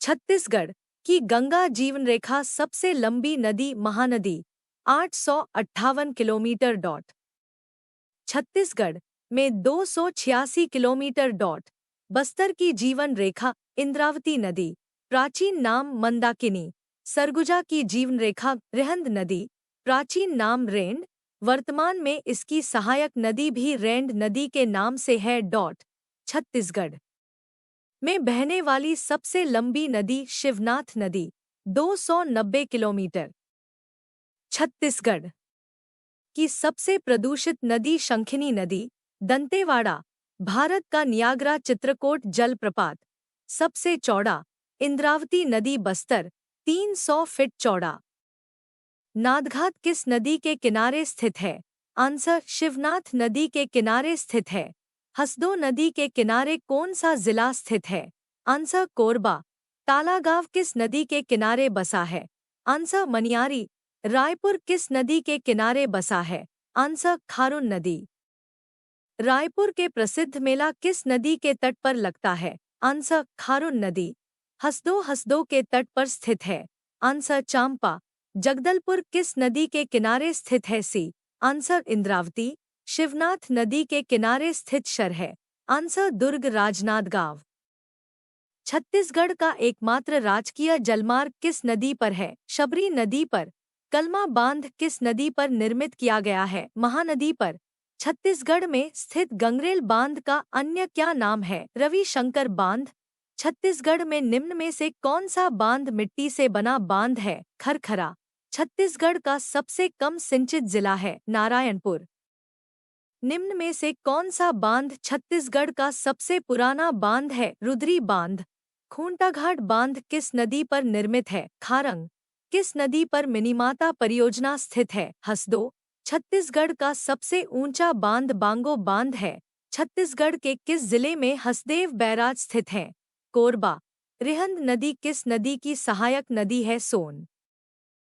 छत्तीसगढ़ की गंगा जीवन रेखा सबसे लंबी नदी महानदी 858 किलोमीटर। छत्तीसगढ़ में 286 किलोमीटर। बस्तर की जीवन रेखा इंद्रावती नदी, प्राचीन नाम मंदाकिनी। सरगुजा की जीवन रेखा रिहंद नदी, प्राचीन नाम रेंड। वर्तमान में इसकी सहायक नदी भी रेंड नदी के नाम से है। छत्तीसगढ़ में बहने वाली सबसे लंबी नदी शिवनाथ नदी, 290 किलोमीटर। छत्तीसगढ़ की सबसे प्रदूषित नदी शंखिनी नदी, दंतेवाड़ा। भारत का नियाग्रा चित्रकोट जलप्रपात। सबसे चौड़ा इंद्रावती नदी बस्तर, 300 फीट चौड़ा। नादघाट किस नदी के किनारे स्थित है? आंसर शिवनाथ नदी के किनारे स्थित है। हसदो नदी के किनारे कौन सा जिला स्थित है? आंसर कोरबा। तालागांव किस नदी के किनारे बसा है? आंसर मनियारी। रायपुर किस नदी के किनारे बसा है? आंसर खारून नदी। रायपुर के प्रसिद्ध मेला किस नदी के तट पर लगता है? आंसर खारून नदी। हसदो के तट पर स्थित है। आंसर चांपा। जगदलपुर किस नदी के किनारे स्थित है? सी। आंसर इंद्रावती। शिवनाथ नदी के किनारे स्थित शहर है। आंसर दुर्ग राजनांदगांव। छत्तीसगढ़ का एकमात्र राजकीय जलमार्ग किस नदी पर है? शबरी नदी पर। कलमा बांध किस नदी पर निर्मित किया गया है? महानदी पर। छत्तीसगढ़ में स्थित गंगरेल बांध का अन्य क्या नाम है? रविशंकर बांध। छत्तीसगढ़ में निम्न में से कौन सा बांध मिट्टी से बना बांध है? खरखरा। छत्तीसगढ़ का सबसे कम सिंचित जिला है? नारायणपुर। निम्न में से कौन सा बांध छत्तीसगढ़ का सबसे पुराना बांध है? रुद्री बांध। खूंटाघाट बांध किस नदी पर निर्मित है? खारंग। किस नदी पर मिनीमाता परियोजना स्थित है? हसदो। छत्तीसगढ़ का सबसे ऊंचा बांध बांगो बांध है। छत्तीसगढ़ के किस जिले में हसदेव बैराज स्थित है? कोरबा। रिहंद नदी किस नदी की सहायक नदी है? सोन।